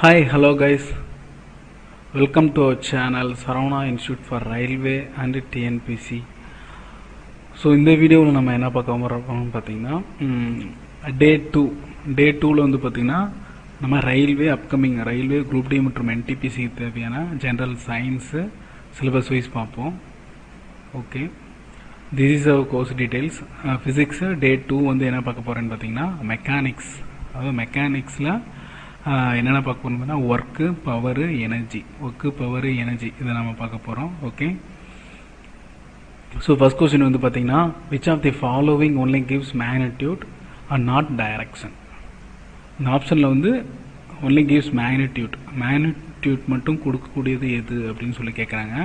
Hi, hello guys. Welcome to our channel Saravana Institute for Railway and TNPC. So இந்த வீடியோவில் நம்ம என்ன பார்க்க போகிறோம்னு பார்த்தீங்கன்னா டே 2ல் வந்து பார்த்திங்கன்னா நம்ம ரயில்வே குரூப் டி மற்றும் என்டிபிசிக்கு தேவையான ஜென்ரல் சயின்ஸு சிலபஸ் வைஸ் பார்ப்போம். Okay, this is our course details. Physics day 2 வந்து என்ன பார்க்க போகிறேன்னு பார்த்தீங்கன்னா மெக்கானிக்ஸ். அதாவது மெக்கானிக்ஸில் என்னென்ன பார்க்க போகிறோம்னா ஒர்க்கு பவரு எனர்ஜி இதை நம்ம பார்க்க போகிறோம். ஓகே, ஸோ ஃபர்ஸ்ட் கொஸ்டின் வந்து பார்த்தீங்கன்னா which of the following only gives magnitude and not direction. இந்த ஆப்ஷனில் வந்து ஒன்லி கிவ்ஸ் மேக்னிடியூட் மட்டும் கொடுக்கக்கூடியது எது அப்படின்னு சொல்லி கேட்குறாங்க,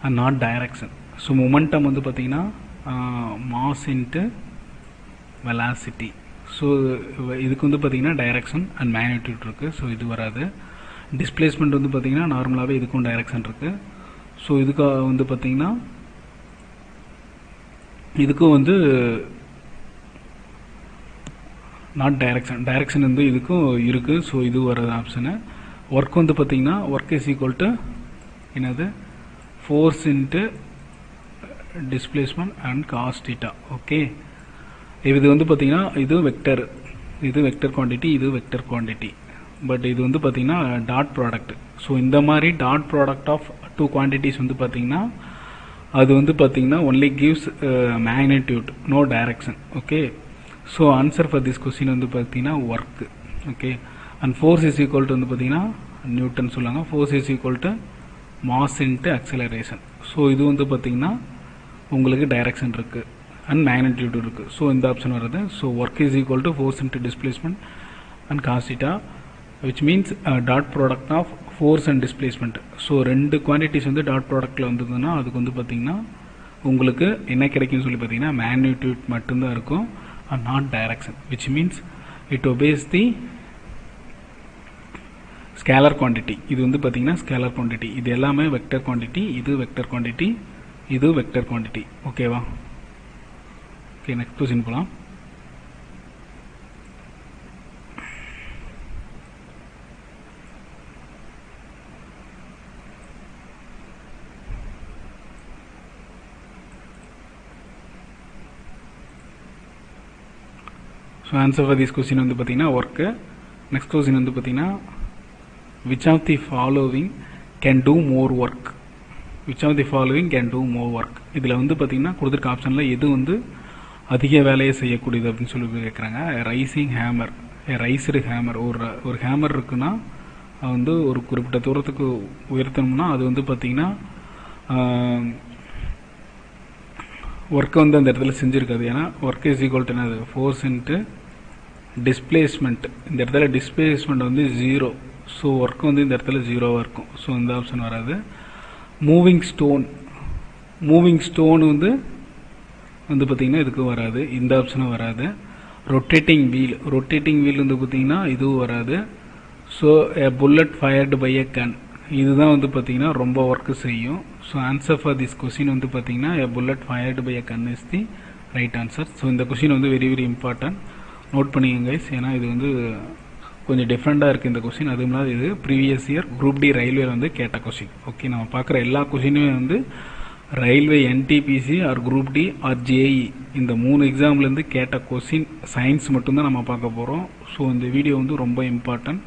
and not direction. So momentum வந்து பார்த்தீங்கன்னா மாஸ் இன்ட்டு வெலாசிட்டி. ஸோ இதுக்கு வந்து பார்த்தீங்கன்னா டைரக்ஷன் அண்ட் மேக்னிடியூட் இருக்குது. ஸோ இது வராது. டிஸ்பிளேஸ்மெண்ட் வந்து பார்த்தீங்கன்னா நார்மலாகவே இதுக்கும் டைரக்ஷன் இருக்குது. ஸோ இதுக்கு வந்து பார்த்தீங்கன்னா இதுக்கும் வந்து நாட் டைரக்ஷன் வந்து இதுக்கும் இருக்குது. ஸோ இது வராது ஆப்ஷனு. ஒர்க் வந்து பார்த்தீங்கன்னா ஒர்க் இஸ் ஈக்குவல் டு என்னது force into displacement and cos theta. Okay, இது வந்து பார்த்தீங்கன்னா இது வெக்டர் குவான்டிட்டி, பட் இது வந்து பார்த்தீங்கன்னா டாட் ப்ராடக்ட். ஸோ இந்த மாதிரி dot product of two quantities வந்து பார்த்தீங்கன்னா அது வந்து பார்த்தீங்கன்னா only gives magnitude, no direction. Okay, so answer for this question வந்து பார்த்தீங்கன்னா work. Okay, and force is equal to வந்து பார்த்தீங்கன்னா நியூட்டன் சொல்லுவாங்க. Force is equal to mass into acceleration. So இது வந்து பார்த்தீங்கன்னா உங்களுக்கு டைரக்ஷன் இருக்குது அண்ட் மேக்னிடியூட் இருக்குது. ஸோ இந்த ஆப்ஷன் வருது. So work is equal to force into displacement and cos theta, which means dot product of force and displacement. So ரெண்டு quantities வந்து டாட் ப்ராடக்டில் வந்ததுன்னா அதுக்கு வந்து பார்த்தீங்கன்னா உங்களுக்கு என்ன கிடைக்கும்னு சொல்லி பார்த்தீங்கன்னா மேக்னிடியூட் மட்டும்தான் இருக்கும் and not direction, which means it obeys the scalar quantity. இது வந்து பார்த்தீங்கன்னா ஸ்கேலர் குவான்டிட்டி, இது எல்லாமே வெக்டர் குவான்டிட்டி, இது வெக்டர் குவான்டிட்டி. ஓகேவா? ஓகே, நெக்ஸ்ட் கொஸ்டின் போகலாம். So answer for this question வந்து பார்த்தீங்கன்னா ஒர்க்கு. நெக்ஸ்ட் கொஸ்டின் வந்து பார்த்தீங்கன்னா which of the following can do more work. இதில் வந்து பார்த்தீங்கன்னா கொடுத்துருக்க ஆப்ஷனில் எது வந்து அதிக வேலையை செய்யக்கூடியது அப்படின்னு சொல்லி கேட்குறாங்க. Raised hammer. ஒரு ஹேமர் இருக்குன்னா அது வந்து ஒரு குறிப்பிட்ட தூரத்துக்கு உயர்த்தணும்னா அது வந்து பார்த்தீங்கன்னா ஒர்க்கை வந்து அந்த இடத்துல செஞ்சுருக்காது. ஏன்னா ஒர்க் இஸ் ஈக்குவல் டு என்னது ஃபோர்ஸ் இன்ட்டு டிஸ்பிளேஸ்மெண்ட். இந்த இடத்துல டிஸ்பிளேஸ்மெண்ட் வந்து 0. ஸோ ஒர்க் வந்து இந்த இடத்துல 0வாக இருக்கும். ஸோ இந்த ஆப்ஷன் வராது. மூவிங் ஸ்டோன் வந்து பார்த்தீங்கன்னா இதுக்கு வராது, இந்த ஆப்ஷனும் வராது. ரொட்டேட்டிங் வீல் வந்து பார்த்தீங்கன்னா இதுவும் வராது. So a bullet fired by a gun, இதுதான் வந்து பார்த்தீங்கன்னா ரொம்ப ஒர்க்கு செய்யும். So answer for this question வந்து பார்த்தீங்கன்னா a bullet fired by a gun is the right answer. So இந்த கொஸ்டின் வந்து வெரி வெரி இம்பார்ட்டன்ட், நோட் பண்ணிக்கோங்க கைஸ். ஏன்னா இது வந்து கொஞ்சம் டிஃப்ரெண்ட்டாக இருக்குது இந்த கொஸ்டின். அதுவும் இல்லாத இது previous year group D railway வந்து கேட்ட கொஸ்டின். ஓகே, நம்ம பார்க்குற எல்லா கொஸ்டினுமே வந்து railway NTPC or group D or JE இந்த 3 எக்ஸாம்லேருந்து கேட்ட கொஸ்டின் சயின்ஸ் மட்டும்தான் நம்ம பார்க்க போகிறோம். ஸோ இந்த வீடியோ வந்து ரொம்ப இம்பார்ட்டன்ட்.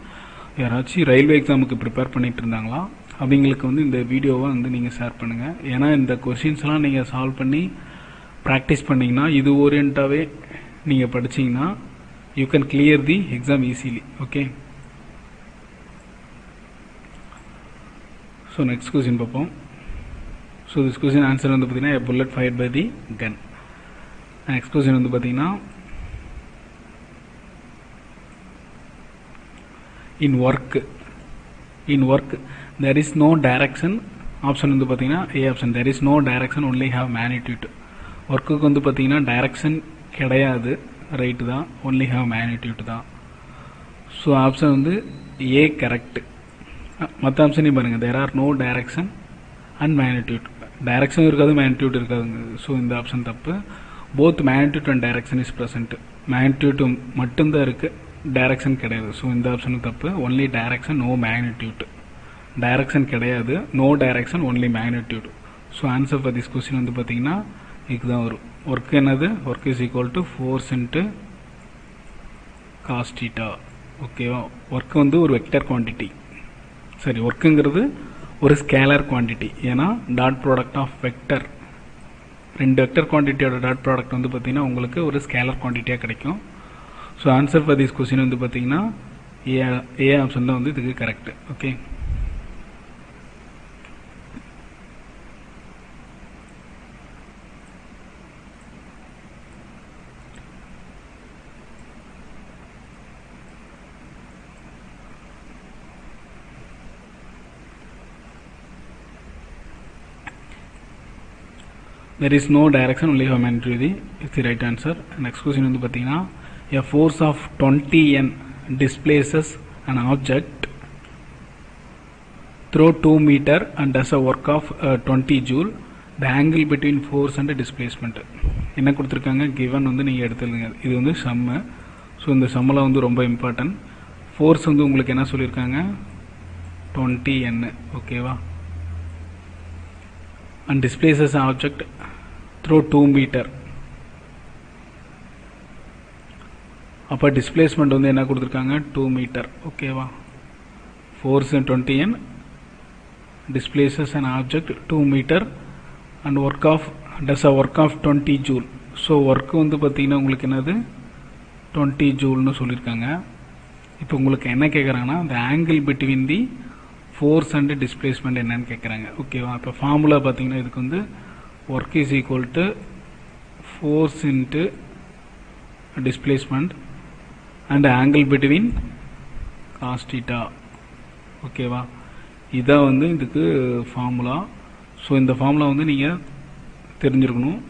யாராச்சும் ரயில்வே எக்ஸாமுக்கு ப்ரிப்பேர் பண்ணிட்டு இருந்தாங்களா அவங்களுக்கு வந்து இந்த வீடியோவை வந்து நீங்கள் ஷேர் பண்ணுங்கள். ஏன்னா இந்த கொஸ்டின்ஸ்லாம் நீங்கள் சால்வ் பண்ணி ப்ராக்டிஸ் பண்ணிங்கன்னா இது ஓரியன்ட்டாகவே நீங்கள் படிச்சிங்கன்னா you can clear the exam easily. Okay, so next question பார்ப்போம். ஸோ திஸ் கொஸ்டின் ஆன்சர் வந்து பார்த்தீங்கன்னா bullet fired by the gun. Next question வந்து பார்த்தீங்கன்னா in work there is no direction. Option வந்து பார்த்தீங்கன்னா A option, there is no direction only have magnitude. ஒர்க்குக்கு வந்து பார்த்தீங்கன்னா டைரக்ஷன் கிடையாது, ரைட்டு தான், only have magnitude தான். ஸோ ஆப்ஷன் வந்து ஏ கரெக்ட். மற்ற ஆப்ஷனையும் பாருங்கள், there are no direction and magnitude. Direction இருக்காது, மேக்னிடியூட் இருக்காதுங்க. ஸோ இந்த ஆப்ஷன் தப்பு. Both magnitude and direction is present. Magnitude மட்டும்தான் இருக்குது, டைரக்ஷன் கிடையாது. ஸோ இந்த ஆப்ஷனும் தப்பு. Only direction, no magnitude. Direction கிடையாது, no direction, only magnitude. So answer for this question வந்து பார்த்தீங்கன்னா இதுதான் வரும். ஒர்க் என்னது? Work is equal to force into cos theta. ஓகேவா? ஒர்க் வந்து ஒரு வெக்டர் குவான்டிட்டி. சரி, ஒர்க்குங்கிறது ஒரு ஸ்கேலர் குவான்டிட்டி. ஏன்னா டாட் ப்ராடக்ட் ஆஃப் வெக்டர், ரெண்டு வெக்டர் குவான்டிட்டியோட டாட் ப்ராடக்ட் வந்து பார்த்தீங்கன்னா உங்களுக்கு ஒரு ஸ்கேலர் குவான்டிட்டியாக கிடைக்கும். So answer for this question வந்து பார்த்தீங்கன்னா ஏ ஆப்ஷன் தான் வந்து இதுக்கு correct. Okay, there is no direction, only magnitude is the right answer. Next question வந்து பார்த்தீங்கன்னா a force of 20 N displaces an object through 2 meter and does a work of 20 joule. The angle between force and displacement என்ன கொடுத்துருக்காங்க? given வந்து நீங்கள் எடுத்துருங்க. இது வந்து சம்மு. So இந்த சம்மில் வந்து ரொம்ப இம்பார்ட்டன்ட். ஃபோர்ஸ் வந்து உங்களுக்கு என்ன சொல்லியிருக்காங்க? 20 N. ஓகேவா? and displaces an object through 2 meter. அப்போ டிஸ்பிளேஸ்மெண்ட் வந்து என்ன கொடுத்துருக்காங்க? 2 மீட்டர். ஓகேவா? Force 20 N, displaces an object 2 meter and does a work of 20 joule. So work வந்து பார்த்தீங்கன்னா உங்களுக்கு என்னது? 20 ஜூல்னு சொல்லியிருக்காங்க. இப்போ உங்களுக்கு என்ன கேட்குறாங்கன்னா the angle between the force and displacement என்னன்னு கேட்குறாங்க. ஓகேவா? இப்போ ஃபார்முலா பார்த்தீங்கன்னா இதுக்கு வந்து work is equal to force into displacement and angle between cos theta. ஓகேவா? இதான் வந்து இதுக்கு ஃபார்முலா. ஸோ இந்த ஃபார்முலா வந்து நீங்கள் தெரிஞ்சிருக்கணும்.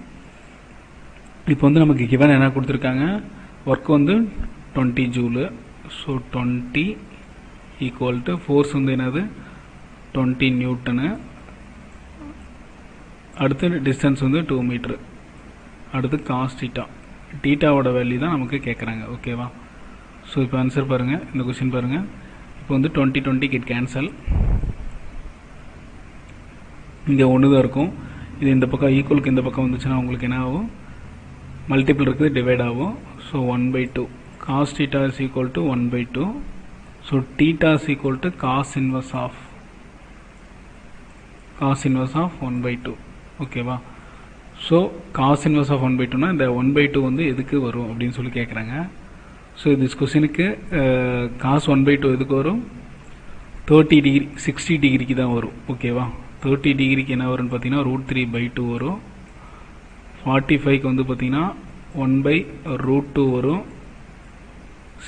இப்போ வந்து நமக்கு கிவன் என்ன கொடுத்துருக்காங்க? ஒர்க் வந்து 20 Zulu. So 20 equal to force வந்து என்னது? 20 நியூட்டனு. அடுத்து டிஸ்டன்ஸ் வந்து 2 மீட்ரு. அடுத்து காஸ் தீட்டா. தீட்டாவோட வேல்யூ தான் நமக்கு கேட்குறாங்க. ஓகேவா? ஸோ இப்போ ஆன்சர் பாருங்கள். இந்த கொஸ்டின் பாருங்கள். இப்போ வந்து 20 கெட் கேன்சல். இங்கே ஒன்று தான் இருக்கும். இது இந்த பக்கம் ஈக்குவலுக்கு இந்த பக்கம் வந்துச்சுன்னா உங்களுக்கு என்ன ஆகும்? மல்டிபிள் இருக்குது, டிவைட் ஆகும். So 1/2. Cos theta is equal to 1/2. So theta is equal to cos inverse of 1/2. ஓகேவா? ஸோ காஸ் இன்வர்ஸ் ஆஃப் 1/2னா இந்த 1/2 வந்து எதுக்கு வரும் அப்படின்னு சொல்லி கேட்குறாங்க. ஸோ திஸ் கொஸ்டினுக்கு காஸ் 1/2 எதுக்கு வரும்? 30 டிகிரி 60 டிகிரிக்கு தான் வரும். ஓகேவா? 30 டிகிரிக்கு என்ன வரும்னு பார்த்தீங்கன்னா √3/2 வரும். 45க்கு வந்து பார்த்தீங்கன்னா 1/√2 வரும்.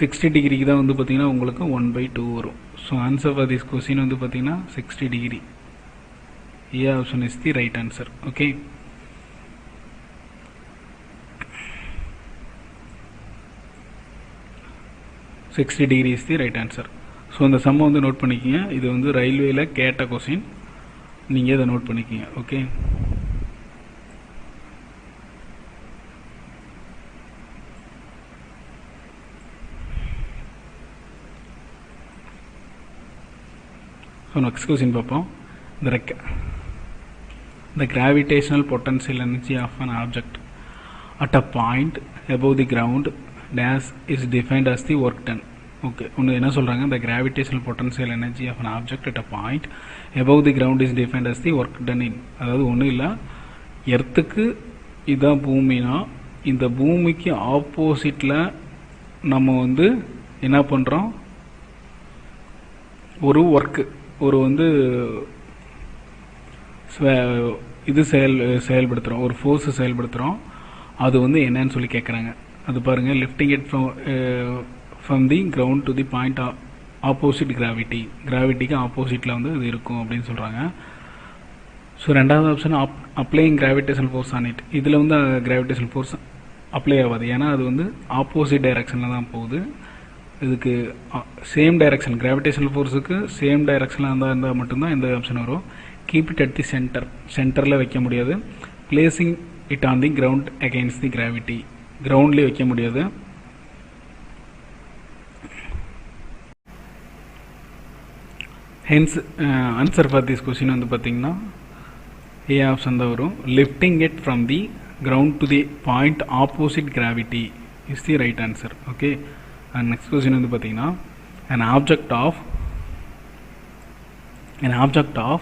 60 டிகிரிக்கு தான் வந்து பார்த்தீங்கன்னா உங்களுக்கு 1/2 வரும். So answer for this question வந்து பார்த்தீங்கன்னா 60 degree. A option is the right answer. Okay, sixty degree is the right answer. So இந்த சம்மை வந்து நோட் பண்ணிக்கிங்க. இது வந்து ரயில்வேல கேட்ட கொஸ்டின், நீங்கள் இதை நோட் பண்ணிக்கிங்க. ஓகே, ஸோ நெக்ஸ்ட் கொஸ்டின் பார்ப்போம். The gravitational potential energy of an object at a point above the ground dash is defined as the work done. Okay, ஒன்று என்ன சொல்கிறாங்க? The gravitational potential energy of an object at a point above the ground is defined as the work done in. அதாவது ஒன்றும் இல்லை, எர்த்துக்கு இதான் பூமினா இந்த பூமிக்கு ஆப்போசிட்டில் நம்ம வந்து என்ன பண்ணுறோம்? ஒரு ஒர்க்கு, ஒரு வந்து இது செயல்படுத்துகிறோம், ஒரு ஃபோர்ஸ் செயல்படுத்துகிறோம். அது வந்து என்னன்னு சொல்லி கேட்குறாங்க. அது பாருங்கள், lifting it from the ground to the point opposite கிராவிட்டிக்கு ஆப்போசிட்டில் வந்து இது இருக்கும் அப்படின்னு சொல்கிறாங்க. ஸோ ரெண்டாவது option applying gravitational force on it. இதில் வந்து கிராவிடேஷனல் ஃபோர்ஸ் அப்ளை ஆகாது, ஏன்னா அது வந்து ஆப்போசிட் டைரக்ஷனில் தான் போகுது. இதுக்கு சேம் டைரக்ஷன், கிராவிடேஷனல் ஃபோர்ஸுக்கு சேம் டைரக்ஷனில் இருந்தால் மட்டும்தான் இந்த ஆப்ஷன் வரும். கீப் இட் அட் தி சென்டரில் வைக்க முடியாது. Placing it on the ground against the gravity, கிரவுண்ட்லேயே வைக்க முடியாது. Hence answer for this question வந்து பார்த்தீங்கன்னா ஏ ஆப்ஷன் தான் வரும். Lifting it from the ground to the point opposite gravity is the right answer. Okay. And next question வந்து பார்த்தீங்கன்னா an object of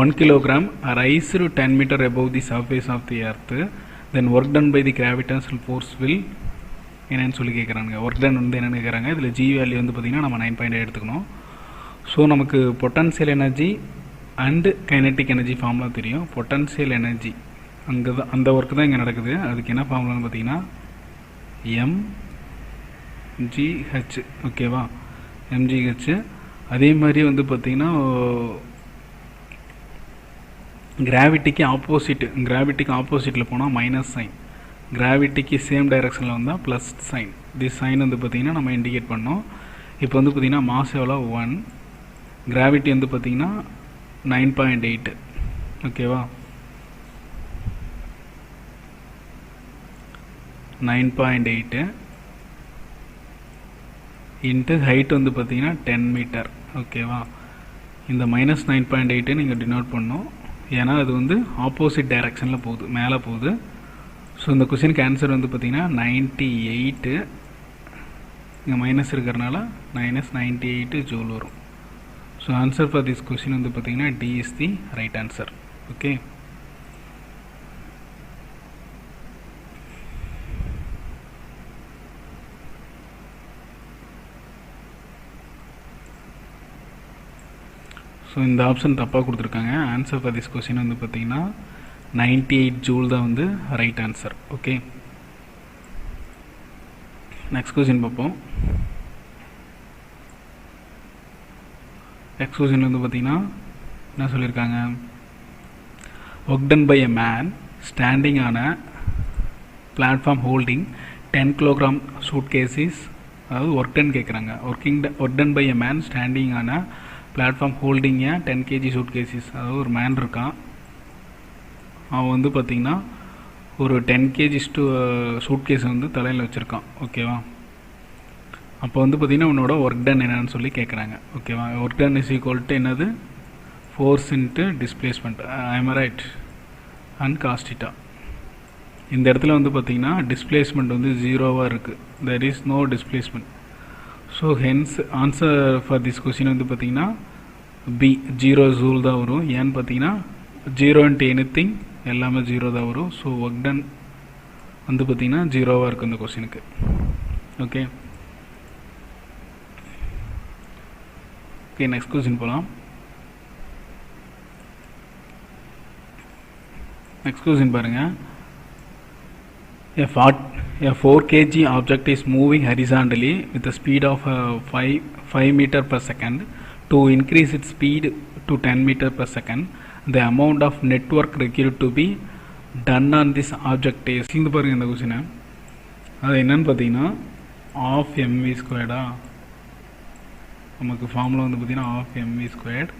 1 kilogram raised 10 meter above the surface of the earth, then work done by the gravitational force will என்னன்னு சொல்லி கேட்குறாங்க. Work done வந்து என்னென்னு கேட்குறாங்க. இதில் G value வந்து பார்த்திங்கன்னா நம்ம 9.8 எடுத்துக்கணும். ஸோ நமக்கு potential energy and kinetic energy formula தெரியும். பொட்டன்ஷியல் எனர்ஜி அங்கே தான் அந்த ஒர்க் தான் இங்கே நடக்குது. அதுக்கு என்ன ஃபார்முலான்னு பார்த்தீங்கன்னா mgh. ஓகேவா, mgh. அதே மாதிரி வந்து பார்த்திங்கன்னா கிராவிட்டிக்கு ஆப்போசிட்டில் போனால் மைனஸ் சைன், கிராவிட்டிக்கு சேம் டைரக்ஷனில் வந்தால் ப்ளஸ் சைன். திஸ் சைன் வந்து பார்த்திங்கன்னா நம்ம இண்டிகேட் பண்ணோம். இப்போ வந்து பார்த்திங்கன்னா மாஸ் எவ்வளோ 1, கிராவிட்டி வந்து பார்த்திங்கன்னா 9.8. ஓகேவா, 9.8 இன்ட்டு ஹைட் வந்து பார்த்திங்கன்னா 10 மீட்டர். ஓகேவா, இந்த மைனஸ் 9.8 நீங்கள் டினோட் பண்ணோம். ஏன்னா அது வந்து ஆப்போசிட் டைரக்ஷனில் போகுது, மேலே போகுது. ஸோ இந்த கொஸ்டினுக்கு ஆன்சர் வந்து பார்த்திங்கன்னா 98. இங்கே மைனஸ் இருக்கிறனால -98 ஜூல் வரும். So answer for this question வந்து பார்த்திங்கன்னா D is the right answer. Okay. So இந்த ஆப்ஷன் தப்பாக கொடுத்துருக்காங்க. ஆன்சர் ஃபார் திஸ் கொஸ்டின் வந்து பார்த்திங்கன்னா 98 ஜூல் தான் வந்து right answer. Okay. Next question பார்ப்போம். நெக்ஸ்ட் கொஸ்டின் வந்து பார்த்திங்கன்னா என்ன சொல்லியிருக்காங்க. Work done by a man standing on a platform holding 10 kilogram suitcases. அதாவது ஒர்க் டன் கேட்குறாங்க. Work done by a man standing on a platform holding 10 kg suitcases. அதாவது ஒரு man இருக்கான், அவன் வந்து பார்த்திங்கன்னா ஒரு 10 kg சூட் கேஸ் வந்து தலையில் வச்சுருக்கான். ஓகேவா, அப்போ வந்து பார்த்திங்கன்னா உன்னோட ஒர்க் டன் என்னன்னு சொல்லி கேட்குறாங்க. ஓகேவா, work done is equal to என்னது, force into displacement, I'm right, and cos theta. இந்த இடத்துல வந்து பார்த்திங்கன்னா டிஸ்பிளேஸ்மெண்ட் வந்து 0வாக இருக்குது. There is no displacement. So hence answer for this question வந்து பார்த்திங்கன்னா பி 0 ஜூல் தான் வரும். ஏன்னு பார்த்தீங்கன்னா 0 இன்ட்டு எனிதிங் எல்லாமே 0 தான் வரும். ஸோ ஒர்க் டன் வந்து பார்த்திங்கன்னா 0வாக இருக்குது இந்த கொஸ்டினுக்கு. ஓகே. ஓகே, நெக்ஸ்ட் கொஸ்டின் போகலாம். நெக்ஸ்ட் கொஸ்டின் பாருங்கள். A 4 kg object is moving horizontally with a speed of 5 meter per second. To increase its speed to 10 meter per second, the amount of net work required to be done on this object is. இந்த பாருங்க இந்த கொஸ்டினை, அது என்னன்னு பார்த்தீங்கன்னா ½ mv ஸ்கொயர்டா. நமக்கு formula வந்து பார்த்தீங்கன்னா ½ mv ஸ்கொயர்ட்.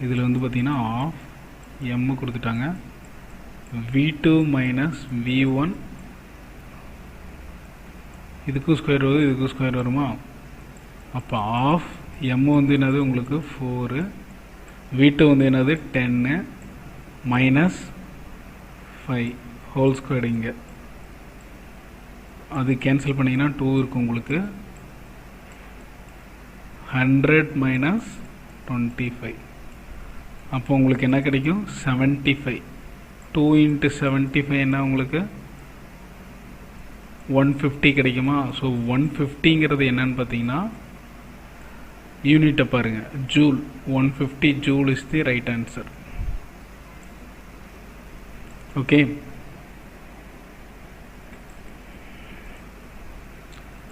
இதில் வந்து பார்த்தீங்கன்னா ½ m கொடுத்துட்டாங்க. v2 மைனஸ் v1, இதுக்கும் ஸ்கொயர் வருது, இதுக்கும் ஸ்கொயர் வருமா. அப்போ ½ m வந்து என்னது உங்களுக்கு 4, v2 வந்து என்னது 10 மைனஸ் 5 ஹோல் ஸ்கொயர். இங்கே அது கேன்சல் பண்ணிங்கன்னா 2 இருக்கும் உங்களுக்கு. 100 மைனஸ் 25. அப்போ உங்களுக்கு என்ன கிடைக்கும், 75. 2 இன்ட்டு 75 என்ன உங்களுக்கு 150 கிடைக்குமா. ஸோ 150ங்கிறது என்னன்னு பார்த்தீங்கன்னா யூனிட்டை பாருங்கள், joule. 150 joule is the right answer. Okay.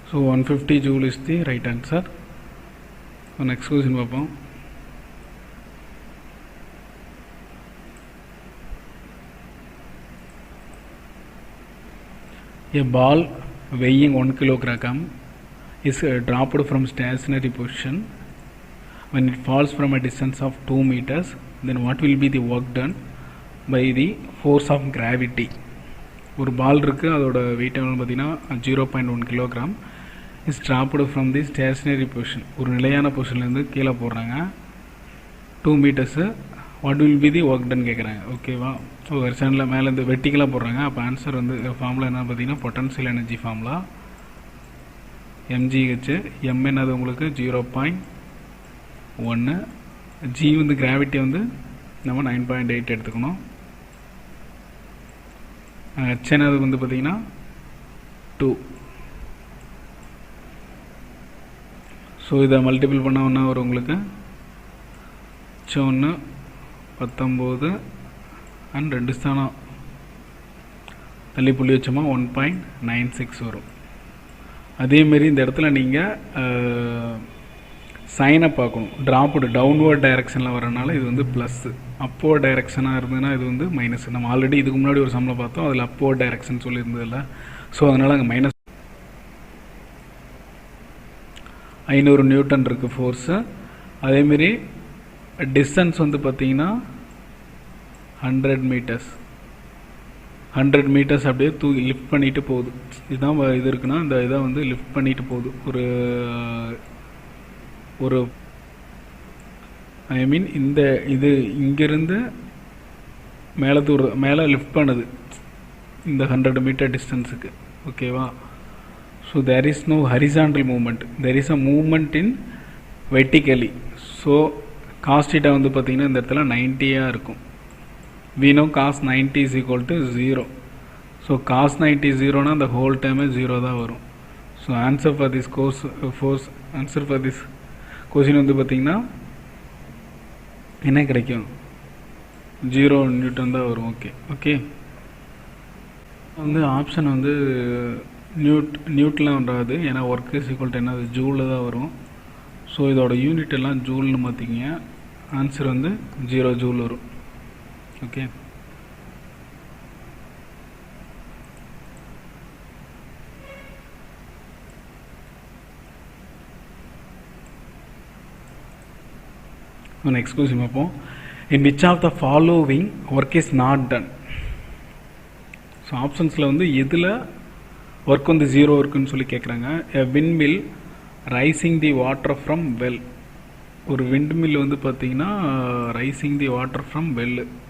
So 150 joule is the right answer. Next question பார்ப்போம். A ball weighing 1 kilogram is dropped from stationary position. When it falls from a distance of 2 meters, then what will be the work done by the force of gravity? ஒரு பால் இருக்குது, அதோட wait எவ்வளோன்னு பார்த்தீங்கன்னா 0.1 kilogram. Is dropped from the stationary position. ஒரு நிலையான பொசிஷன்லேருந்து கீழே போடுறாங்க. 2 meters. What will be the work done கேட்குறாங்க. ஓகேவா? ஸோ ஹரிசாண்டலாக மேலே இந்த வெர்டிக்கலாக போடுறாங்க. அப்போ ஆன்சர் வந்து ஃபார்முலா என்ன பார்த்தீங்கன்னா potential energy formula mgh. m என்னது உங்களுக்கு 0.1. g வந்து கிராவிட்டி வந்து நம்ம 9.8 எடுத்துக்கணும். h என்னது வந்து பார்த்தீங்கன்னா 2. ஸோ இதை மல்டிபிள் பண்ண ஒன்றா வரும் உங்களுக்கு 1 19 அண்ட் 2 ஸ்தானம் தள்ளி புள்ளி வச்சோமா 1.96 வரும். அதேமாரி இந்த இடத்துல நீங்கள் சைனை பார்க்கணும். ட்ராப்டு டவுன்வர்ட் டைரெக்ஷனில் வரனால இது வந்து ப்ளஸ்ஸு, அப்போர்ட் டைரெக்ஷனாக இருந்ததுன்னா இது வந்து மைனஸ். நம்ம ஆல்ரெடி இதுக்கு முன்னாடி ஒரு சம்மில் பார்த்தோம், அதில் அப்போர்ட் டைரெக்ஷன் சொல்லியிருந்ததில்ல. ஸோ அதனால் அங்கே மைனஸ் 500 நியூட்டன் இருக்குது ஃபோர்ஸு. அதேமாரி டிஸ்டன்ஸ் வந்து பார்த்தீங்கன்னா 100 மீட்டர்ஸ். 100 மீட்டர்ஸ் அப்படியே லிஃப்ட் பண்ணிட்டு போகுது. இதுதான் இது இருக்குன்னா இந்த இதை வந்து லிஃப்ட் பண்ணிட்டு போகுது. ஒரு ஐ மீன் இந்த இது இங்கிருந்து மேலே லிஃப்ட் பண்ணுது இந்த 100 மீட்டர் டிஸ்டன்ஸுக்கு. ஓகேவா? So there is no horizontal movement, there is a movement in vertically. So cos theta வந்து பார்த்தீங்கன்னா இந்த இடத்துல 90 இருக்கும். we know cos 90 is equal to 0. so cos 90 0 na the whole time 0 தான் வரும். so answer for this answer for this question வந்து பார்த்தீங்கன்னா என்ன கிடைக்கும்? 0 நியூட்டன் தான் வரும். ஓகே வந்து ஆப்ஷன் வந்து நியூட்லாம் வராது, ஏன்னா ஒர்க் இஸ் ஈக்குவல் டு என்னது ஜூலில் தான் வரும். ஸோ இதோட யூனிட் எல்லாம் ஜூல்னு பார்த்திங்க. ஆன்சர் வந்து 0 ஜூல் வரும். ஓகே, நெக்ஸ்ட் கொஸ்டின் பார்ப்போம். In which of the following work is not done? So ஆப்ஷன்ஸில் வந்து எதில் ஒர்க் வந்து 0 இருக்குன்னு சொல்லி கேட்குறாங்க. A windmill raising the water from well. ஒரு விண்ட்மில் வந்து பார்த்தீங்கன்னா ரைசிங் தி வாட்டர் ஃப்ரம்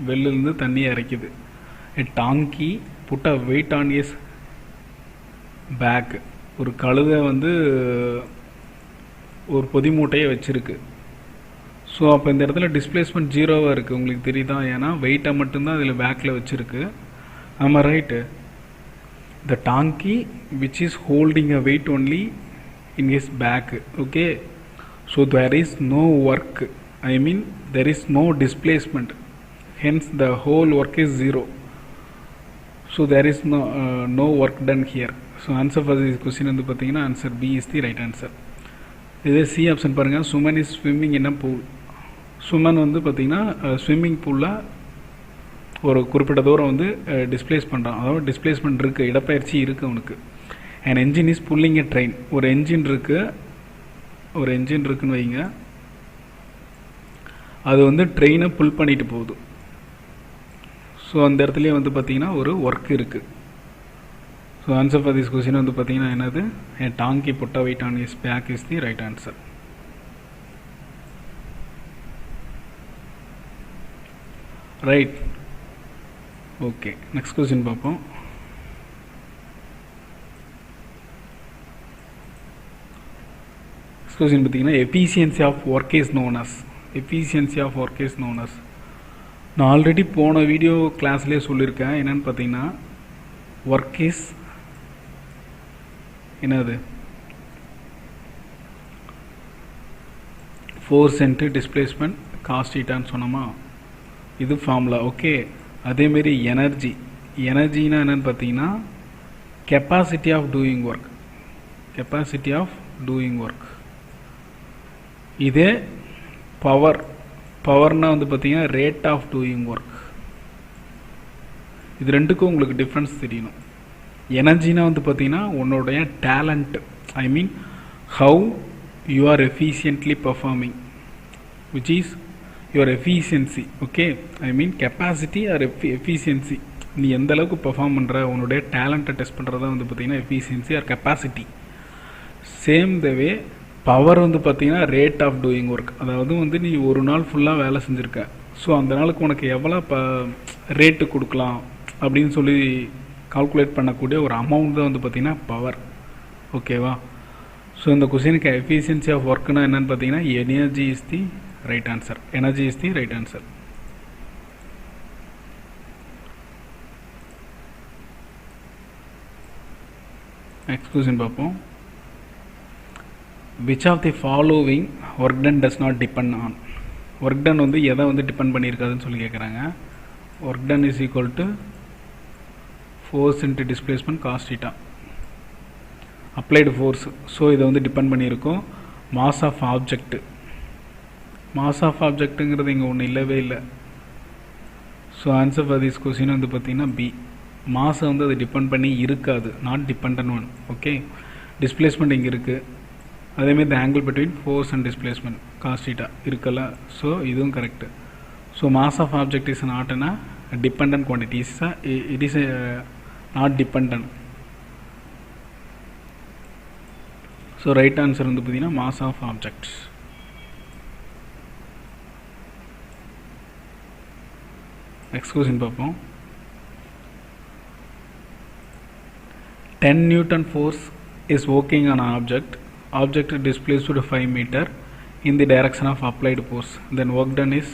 வெல்லிருந்து தண்ணியை இறைக்குது. A donkey put a weight on is back. ஒரு கழுதை வந்து ஒரு பொதி மூட்டையை வச்சுருக்கு. ஸோ அப்போ இந்த இடத்துல டிஸ்பிளேஸ்மெண்ட் 0வாக இருக்குது, உங்களுக்கு தெரியுதா? ஏன்னா வெயிட்டை மட்டும்தான் அதில் பேக்கில் வச்சுருக்கு. ஆமாம், right. The donkey which is holding a weight only in his back. Okay, so there is no work, I mean there is no displacement, hence the whole work is 0. so there is no work done here. so answer for this question வந்து பார்த்தீங்கன்னா answer B is the right answer. இதே C option பாருங்க. Suman is swimming in a pool. Suman வந்து பார்த்தீங்கன்னா swimming பூலில் ஒரு குறிப்பிட்ட தூரம் வந்து டிஸ்பிளேஸ் பண்ணுறான், அதாவது டிஸ்பிளேஸ்மெண்ட் இருக்குது, இடப்பெயர்ச்சி இருக்குது அவனுக்கு. an engine is pulling a train. ஒரு என்ஜின் இருக்குன்னு வைங்க, அது வந்து ட்ரெயினை புல் பண்ணிட்டு போகுது. ஸோ அந்த இடத்துலயே வந்து பார்த்தீங்கன்னா ஒரு ஒர்க் இருக்குது. So answer for this question வந்து பார்த்தீங்கன்னா என்னது? a donkey put a weight on his back is the right answer. Right. Okay, next question பார்ப்போம். கொஸ்டின் பார்த்தீங்கன்னா efficiency of work is known as. நான் ஆல்ரெடி போன வீடியோ கிளாஸ்லேயே சொல்லியிருக்கேன். என்னென்னு பார்த்தீங்கன்னா ஒர்க் இஸ் என்னது? ஃபோர்ஸ் இன்ட்டு டிஸ்பிளேஸ்மெண்ட் காஸ் தீட்டான்னு சொன்னோமா, இது ஃபார்முலா. ஓகே, அதேமாரி எனர்ஜினா என்னென்னு பார்த்தீங்கன்னா கெப்பாசிட்டி ஆஃப் டூயிங் ஒர்க். இதே பவர்னால் வந்து பார்த்தீங்கன்னா ரேட் ஆஃப் டூயிங் ஒர்க். இது ரெண்டுக்கும் உங்களுக்கு டிஃப்ரென்ஸ் தெரியணும். எனர்ஜினா வந்து பார்த்தீங்கன்னா உன்னுடைய talent, I mean how you are efficiently performing, which is your efficiency. Okay, I mean capacity or efficiency. நீ எந்த அளவுக்கு பெர்ஃபார்ம் பண்ணுற, உன்னுடைய டேலண்ட்டை டெஸ்ட் பண்ணுறதா வந்து பார்த்தீங்கன்னா efficiency or capacity. Same the way power வந்து பார்த்தீங்கன்னா ரேட் ஆஃப் டூயிங் ஒர்க், அதாவது வந்து நீ ஒரு நாள் ஃபுல்லாக வேலை செஞ்சுருக்க, ஸோ அந்த நாளுக்கு உனக்கு எவ்வளோ ரேட்டு கொடுக்கலாம் அப்படின்னு சொல்லி கால்குலேட் பண்ணக்கூடிய ஒரு அமௌண்ட் தான் வந்து பார்த்தீங்கன்னா பவர். ஓகேவா? ஸோ இந்த கொஸ்டினுக்கு எஃபிஷியன்சி ஆஃப் ஒர்க்னா என்னன்னு பார்த்தீங்கன்னா energy is the right answer. Energy is the right answer. Next question பார்ப்போம். Which of the following work done does not depend on? Work done வந்து எதை வந்து டிபெண்ட் பண்ணியிருக்காதுன்னு சொல்லி கேட்குறாங்க. Work done is equal to force into displacement cos theta. Applied force, so இதை வந்து depend பண்ணியிருக்கோம். Mass of object, mass of ஆப்ஜெக்ட்டுங்கிறது இங்கே ஒன்று இல்லவே இல்லை. So answer for this question வந்து பார்த்திங்கன்னா பி. மாஸை வந்து அது டிபெண்ட் பண்ணி இருக்காது, not depend on. Okay, displacement இங்கே இருக்குது, அதேமாதிரி the angle between force and displacement cos theta இருக்குல்ல, ஸோ இதுவும் correct. So mass of object is not a dependent quantity, it is not dependent. So right answer வந்து பார்த்தீங்கன்னா mass of objects. Next question பார்ப்போம். 10 Newton force is working on an object. Object displaced to 5 meter in the direction of applied force. Then work done is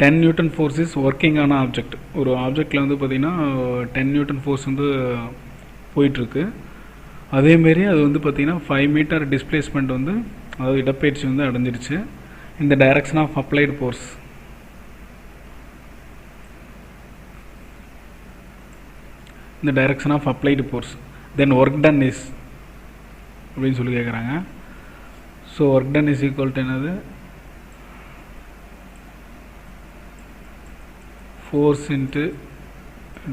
10 Newton force is working on an object. ஒரு ஆப்ஜெக்டில் வந்து பார்த்தீங்கன்னா 10 Newton force வந்து போயிட்டுருக்கு. அதேமாரி அது வந்து பார்த்திங்கன்னா 5 மீட்டர் டிஸ்பிளேஸ்மெண்ட் வந்து, அதாவது இடப்பெயர்ச்சி வந்து அடைஞ்சிருச்சு. இந்த டைரக்ஷன் ஆஃப் அப்ளைடு ஃபோர்ஸ், இந்த direction of applied force. Then work done is அப்படின்னு சொல்லி கேட்குறாங்க. So work done is equal to என்னது? Force into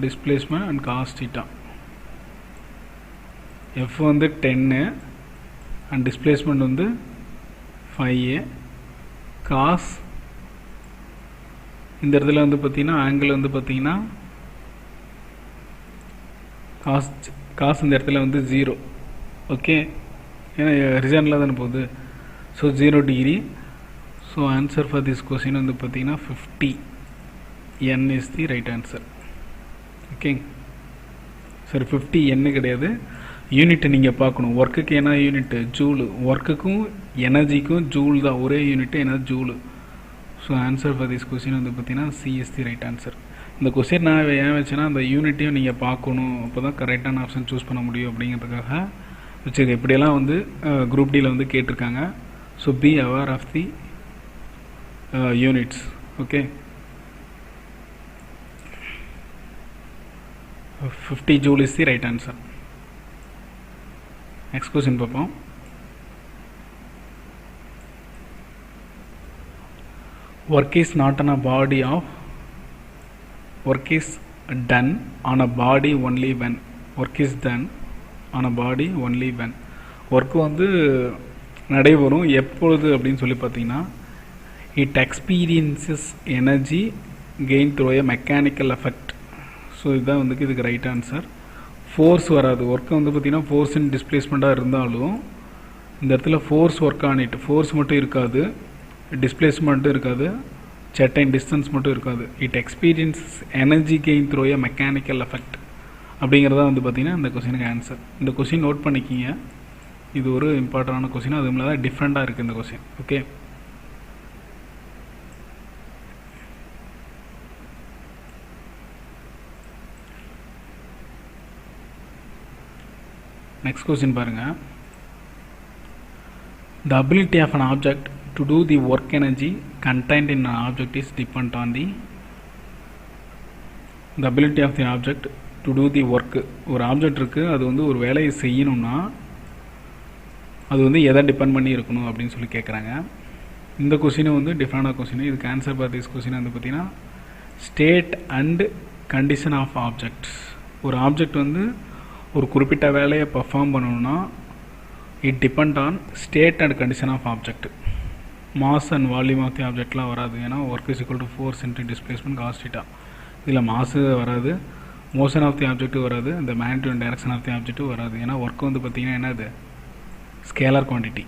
displacement and cos theta. F வந்து 10 அண்ட் டிஸ்பிளேஸ்மெண்ட் வந்து 5. காஸ் இந்த இடத்துல வந்து பார்த்தீங்கன்னா ஆங்கிள் வந்து பார்த்தீங்கன்னா காஸ் இந்த இடத்துல வந்து 0. ஓகே, ஏன்னா ரிசனில் தானே போகுது, so 0 degree. So answer for this question வந்து பார்த்தீங்கன்னா 50 N is the right answer. Okay, சரி 50 N கிடையாது, யூனிட் நீங்கள் பார்க்கணும். ஒர்க்குக்கு என்ன யூனிட்டு? ஜூலு. ஒர்க்குக்கும் எனர்ஜிக்கும் ஜூல் தான் ஒரே யூனிட்டு, என்ன Zulu. So answer for this question வந்து பார்த்தீங்கன்னா C is the right answer. இந்த கொஸ்டின் நான் ஏன் வச்சேன்னா அந்த யூனிட்டையும் நீங்கள் பார்க்கணும், அப்போ தான் கரெக்டான ஆப்ஷன் சூஸ் பண்ண முடியும் அப்படிங்கிறதுக்காக வச்சுருக்கேன். இப்படியெல்லாம் வந்து குரூப் டியில் வந்து கேட்டிருக்காங்க. So be aware of the units. Okay, 50 joule is the right answer. Next question பார்ப்போம். Work is not on a body of, work is done on a body only when. Work is done on a body only when. Work வந்து நடைபெறும் எப்பொழுது அப்படின்னு சொல்லி பார்த்தீங்கன்னா it experiences energy gain through a mechanical effect. So இதுதான் வந்து இதுக்கு right answer. Force வராது. ஒர்க்கு வந்து பார்த்திங்கன்னா ஃபோர்ஸ் இன் டிஸ்பிளேஸ்மெண்ட்டாக இருந்தாலும் இந்த இடத்துல ஃபோர்ஸ் ஒர்க் ஆனிட்டு, ஃபோர்ஸ் மட்டும் இருக்காது, டிஸ்பிளேஸ்மெண்ட்டும் இருக்காது, செட்டைன் டிஸ்டன்ஸ் மட்டும் இருக்காது. It experience energy gain through a mechanical effect அப்படிங்கிறதா வந்து பார்த்திங்கன்னா இந்த கொஸ்டினுக்கு ஆன்சர். இந்த கொஸ்டின் நோட் பண்ணிக்கிங்க, இது ஒரு இம்பார்ட்டண்டான கொஸ்டின், அது மேலே தான் டிஃப்ரெண்ட்டாக இருக்குது இந்த கொஸ்டின். ஓகே, நெக்ஸ்ட் கொஸ்டின் பாருங்கள். The ability of an object to do the work energy contained in an object is dependent on the ability of the object to do the work. ஒரு object இருக்குது, அது வந்து ஒரு வேலையை செய்யணும்னா அது வந்து எதை டிபெண்ட் பண்ணி இருக்கணும் அப்படின்னு சொல்லி கேட்குறாங்க. இந்த கொஸ்டினும் வந்து டிஃப்ரெண்டான கொஸ்டின். இதுக்கு ஆன்சர் ஃபார் திஸ் கொஸ்டின் வந்து பார்த்தீங்கன்னா state and condition of objects. ஒரு ஆப்ஜெக்ட் வந்து ஒரு குறிப்பிட்ட வேலையை பர்ஃபார்ம் பண்ணணும்னா it depend on state and condition of object. Mass and volume of the ஆப்ஜெக்ட்லாம் வராது, ஏன்னா work is equal to force into displacement cos theta. இதில் மாசு வராது, மோஷன் ஆஃப் தி ஆப்ஜெக்ட் வராது, இந்த magnitude direction of the object வராது. ஏன்னா work வந்து பார்த்திங்கன்னா என்னது ஸ்கேலர் குவான்டிட்டி.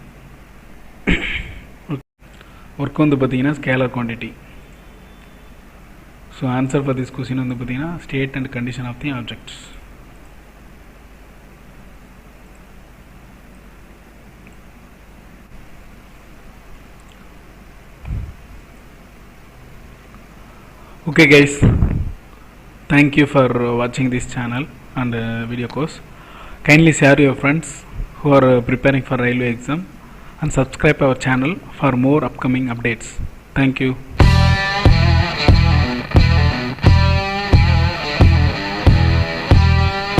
ஒர்க் வந்து பார்த்தீங்கன்னா scalar quantity. So answer for this question வந்து பார்த்தீங்கன்னா state and condition of the objects. Okay guys, thank you for watching this channel and video course. Kindly share your friends who are preparing for railway exam and subscribe our channel for more upcoming updates. Thank you.